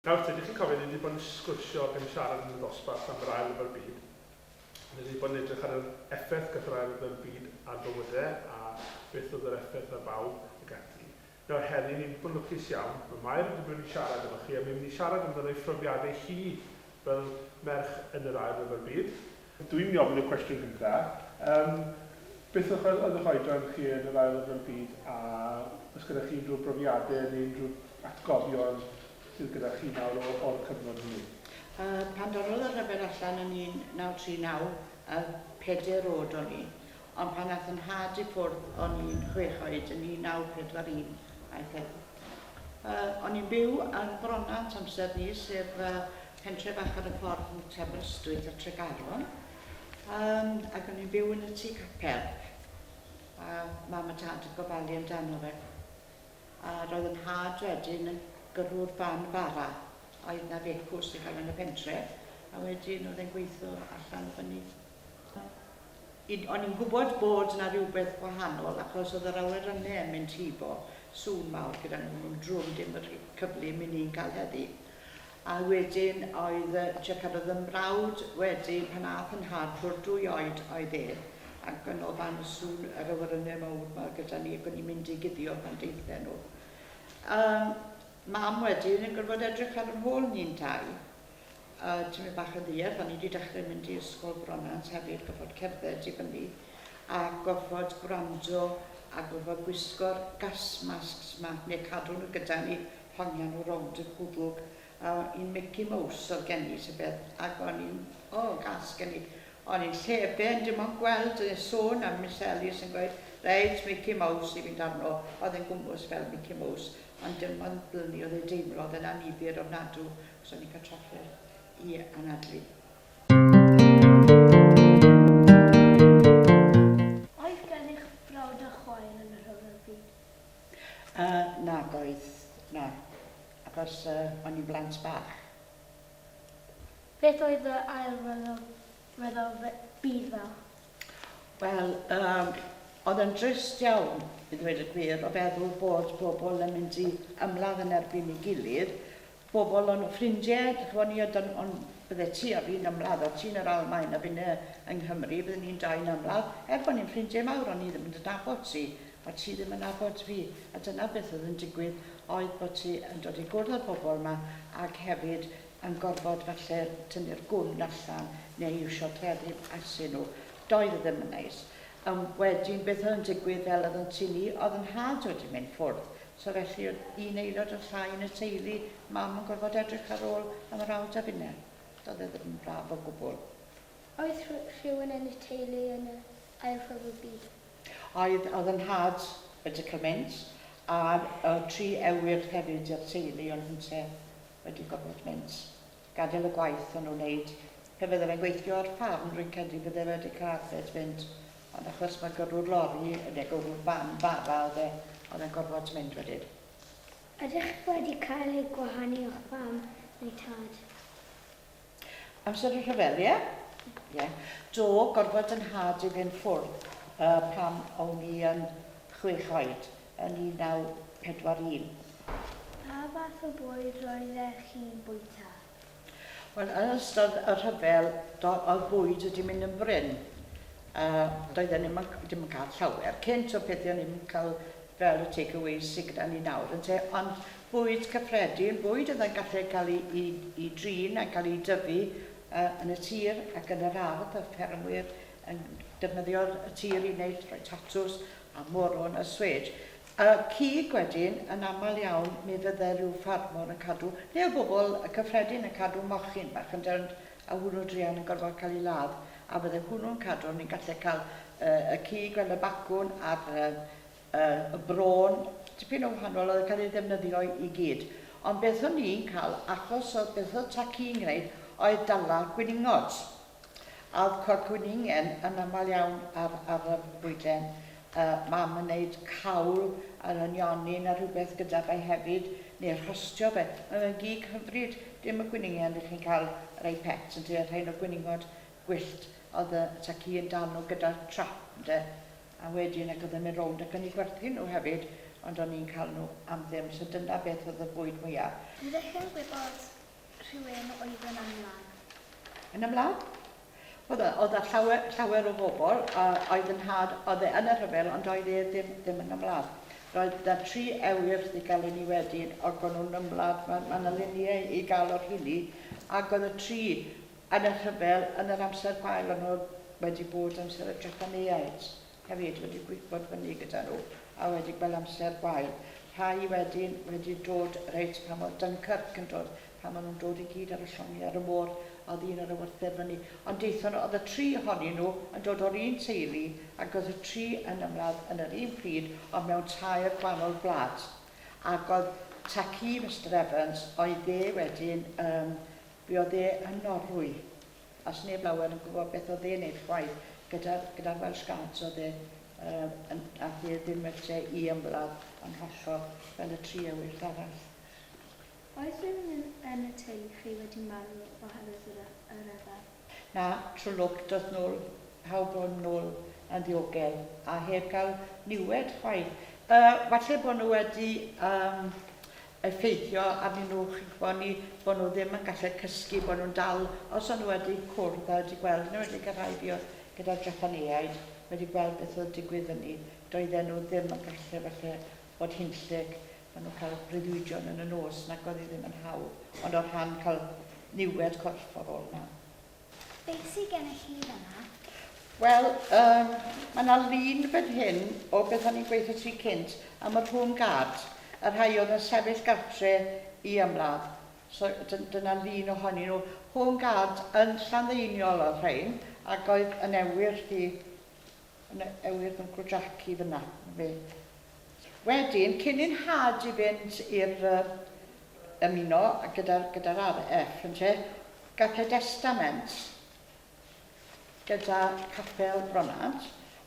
Nawr, ydych chi'n cofio, ni wedi bod yn sgwrsio ac yn siarad yn y dosbarth am yr Ail Ryfel Byd. Ni wedi bod yn edrych ar yr effaith gath yr Ail Ryfel Byd ar bywydau a beth oedd yr effaith ar bawb ac ati. Nawr, heddi, ni wedi bod yn lwcus iawn. Mae Mair wedi bod yn siarad efo chi, a mi'n mynd i siarad amdano ei phrofiadau hi fel merch yn yr Ail Ryfel Byd. Dwi'n mynd i ofyn y cwestiwn gyntaf. Beth oedd eich oedran chi yn yr Ail Ryfel Byd a os gyda chi unrhyw brofiadau neu unrhyw atgofion sydd gyda chi nawr o'r cyfnod hynny? Pan dorodd y rhyfel allan yn 1939, 4 oed o'n i. Ond pan nath yn had i ffwrdd o'n i'n 6 oed yn 1941. O'n i'n byw yn Bronnant amser ni, sef pentre bach ar y ffordd yn Aberystwyth a Tregaron. Ac o'n i'n byw yn y tŷ capel. Mam a tad yn gofalu amdano fe. A roedd yn had wedyn yn gyrrwr ban bara. Oedd na becws i cael yn y pentre. A wedyn oedd e'n gweithio allan fyny. O'n i'n gwybod bod yna rhywbeth gwahanol achos oedd yr awyrennau yn mynd hibo sŵn mawr gyda nhw'n drwm dim yr cyflym i ni'n cael heddi. A wedyn oedd oedd y mrawd wedyn pan ath yn had fwrdd 2 oed oedd e. Ac yn o fan y sŵn yr awyrennau mawr yma gyda ni ac o'n i'n mynd i guddio pan deithen nhw. Mam wedyn yn gorfod edrych ar yn hôl ni'n tai. Ti'n mynd bach yn ddier, fan ni wedi dechrau mynd i Ysgol Penrhyncoch hefyd, gorfod cerdded i fyny, a gorfod gwrando a gorfod gwisgo'r gas masks yma, neu cadw nhw gyda ni, hongian nhw rownd y cwddwg. Un Mickey Mouse oedd gen i, ac o'n i'n, gas gen i. O'n i'n lleben, dim ond gweld yn sôn am Miss Ellis yn gweud, reit, Mickey Mouse i fynd arno, oedd yn gwmwys fel Mickey Mouse. Ond dim ond blynu oedd ei deimlo, oedd yn anifir ofnadw, so o'n i'n cael traffer i anadlu. Oedd gennych brawd a chwaer yn yr Ryfel Byd? Nag oedd, na, achos o'n i'n blant bach. Beth oedd y Ail Ryfel Byd fel? Wel, oedd yn drist iawn, i ddweud y gwir, o feddwl bod bobl yn mynd i ymladd yn erbyn ei gilydd. Bobl o'n ffrindiau, chwan ni o'n bydde ti a fi'n ymladd, o ti'n yr Almaen a fi'n yng Nghymru, bydde ni'n dau'n ymladd. Bod ni'n ffrindiau mawr, o'n i ddim yn nabod ti, a ti ddim yn nabod fi. A dyna beth oedd yn digwydd, oedd bod ti yn dod i gwrdd o'r bobl yma, ac hefyd yn gorfod falle tynnu'r gwn allan, neu iwsio teddi asu nhw. Doedd ddim yn neis. Wedyn, beth oedd yn digwydd fel oedd yn tynnu, oedd yn had wedi mynd ffwrdd. So felly, un aelod o llai yn y teulu, mam yn gorfod edrych ar ôl am yr awd a finne. Doedd e ddim yn braf o gwbl. Oedd rhywun yn y teulu yn y Ail Ryfel Byd? Oedd yn had wedi cael mynd, a 3 ewyr hefyd i'r teulu o'n hynte wedi gorfod mynd. Gadael y gwaith o'n nhw'n wneud. Pe fydde fe'n gweithio ar ffarm, rwy'n credu bydde wedi cael arbed fynd. Ond achos mae gyrrwr lori, neu gyrrwr ban bara oedd e'n gorfod mynd wedyn. Ydych wedi cael ei gwahanu o'ch fam neu tad? Amser y rhyfeliau? Ie. Do, gorfod yn had i fynd ffwrdd pam o'n i yn 6 oed, yn 1941. Pa fath o bwyd roeddech chi'n bwyta? Wel, yn ystod y rhyfel, oedd bwyd wedi mynd yn bryn. Doedd e ddim yn cael llawer. Cynt o pethau ddim yn cael fel y take-aways sydd gyda ni nawr. Ond bwyd cyffredin, bwyd oedd yn gallu cael ei drin a cael ei dyfu yn y tir ac yn yr ardd, y ffermwyr yn defnyddio'r tir i wneud rhoi tatws a moron a swed. Cig wedyn, yn aml iawn, mi fydde rhyw ffarmwr yn cadw, neu bobl y cyffredin yn cadw mochyn bach yn dyrnd a hwnnw drian yn gorfod cael ei ladd. A bydde hwnnw'n cadw, ni'n gallu cael y cig fel y bacwn a'r y bron, tipyn o wahanol oedd yn cael ei ddefnyddio i gyd. Ond beth o'n i'n cael, achos oedd beth oedd taci'n gwneud, oedd dala gwyningod. A oedd cod gwyningen yn aml iawn ar y bwydlen. Mam yn gwneud cawl ar y nionyn a rhywbeth gyda fe hefyd, neu rhostio fe. Mae'n gig hyfryd, dim y gwyningen ydych chi'n cael rhai pet, yn dweud rhain o gwyningod gwyllt. Oedd y taci yn dal nhw gyda trap, a wedyn ac oedd yn mynd rownd ac yn ei gwerthu nhw hefyd, ond o'n i'n cael nhw am ddim, so dyna beth oedd y bwyd mwyaf. Ydych chi'n gwybod rhywun oedd yn ymlaen? Yn ymlaen? Oedd llawer o bobl oedd yn had, oedd e yn y rhyfel, ond oedd e ddim yn ymlaen. Roedd yna 3 ewyr wedi cael ei ni wedyn, ac o'n nhw'n ymlaen, mae yna luniau i gael o'r hynny, ac oedd y 3 yn y rhyfel yn yr amser gwael o'n nhw wedi bod amser y Japaneaid. Hefyd wedi gwybod fyny gyda nhw, a wedi gweld amser gwael. Rhai wedyn wedi dod reit pan oedd Dunkirk yn dod, pan oedd nhw'n dod i gyd ar y llongi ar y môr, oedd un ar y wrthyr fyny. Ond deithon nhw, oedd y 3 ohonyn nhw yn dod o'r un teulu, ac oedd y 3 yn ymladd yn yr un pryd, ond mewn 3 gwahanol gwlad. Ac oedd taci Mr Evans, oedd e wedyn, fi oedd e yn Norwy. A sneb lawer yn gwybod beth oedd e'n neud chwaith gyda'r Welsh Guards oedd e, ac e ddim wedi i ymladd yn hollol fel y 3 ewyr arall. Oes rhywun yn y teulu chi wedi marw oherwydd y rhyfel? Na, trwy lwc, doedd nôl, pawb o'n nôl yn ddiogel, a heb cael niwed chwaith. Falle bod nhw wedi effeithio arnyn nhw, bod nhw ddim yn gallu cysgu, bod nhw'n dal, os o'n nhw wedi cwrdd a wedi gweld, nhw wedi gyrraedio gyda'r Japaneaid, wedi gweld beth oedd digwydd fyny, doedden nhw ddim yn gallu falle bod hinllig, maen nhw'n cael breuddwydion yn y nos nag oedd ddim yn hawl, ond o'r rhan cael niwed corff ar ôl yna. Beth sydd gennych chi yna? Wel, mae yna lun fan hyn o beth o'n i'n gweithio tri cynt am y rhwng gard, y rhai oedd yn sefyll gartre i ymladd. So, dyna lun ohonyn nhw. Rhwng gard yn Llanddeiniol oedd rhain, ac oedd yn ewyr yn Gwrdraci fyna. Wedyn, cyn i'n had i fynd i'r ymuno gyda'r RF, gath e testament gyda capel Bronant,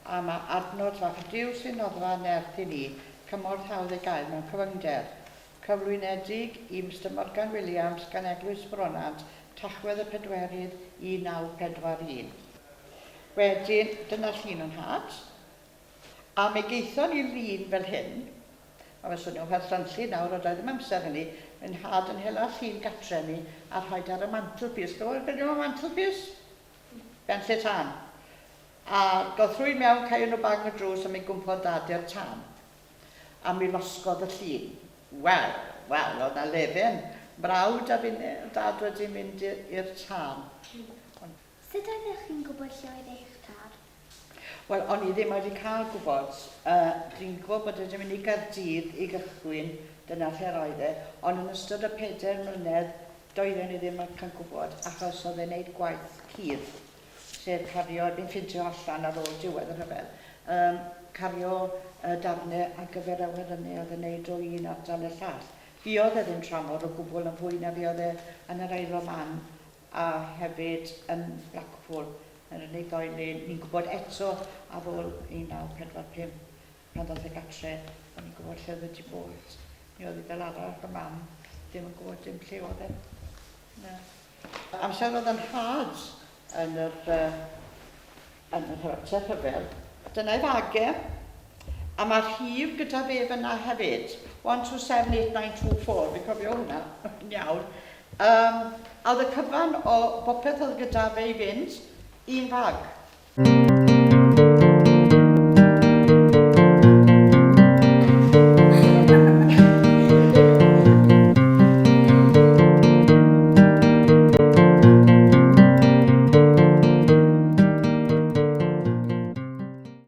a mae adnod fach Duw sy'n noddfa nerth i ni, cymorth hawdd ei gael mewn cyfyngder. Cyflwynedig i Mr Morgan Williams gan Eglwys Bronant, Tachwedd y Pedwerydd 1941. Wedyn, dyna'r llun yn had. A mi geithon ni lun fel hyn, a fe swnio werthranllu nawr, o doedd ddim amser hynny, yn had yn hela llun gatre ni a rhaid ar y mantelpiece. Gwybod beth yw'r mantelpiece? Benlle tân. A godd mewn cael nhw bag na drws a mi gwmpodd dad i'r tân. A mi losgodd y llun. Wel, oedd na lefen. Brawd a dad wedi mynd i'r tân. Sut oeddech chi'n gwybod lle oedd eich tad? Wel, o'n i ddim wedi cael gwybod. Dwi'n gwybod bod ydym mynd i Gaerdydd i gychwyn, dyna lle roedd e, ond yn ystod y 4 mlynedd, doedden ni ddim yn cael gwybod, achos oedd e'n gwneud gwaith cydd, sef cario, fi'n ffintio allan ar ôl diwedd y rhyfel, cario darnau ar gyfer awyrynnu oedd yn gwneud o un ardal y llall. Fi oedd e ddim tramor o gwbl yn fwy na fi oedd e yn yr Ail Man a hefyd yn Blackpool. Yn yr unig ddoi le, ni'n gwybod eto ar ôl 1945, pan ddodd y gatre, o'n ni'n gwybod lle oedd wedi bod. Mi oedd i fel arall y mam, ddim yn gwybod dim lle oedd e. Amser oedd yn had yn yr rhyfel, dyna'i fagau, a mae'r rhif gyda fe fyna hefyd, 127894, fi'n cofio hwnna, yn iawn. A oedd y cyfan o bopeth oedd gyda fe i fynd, un fag.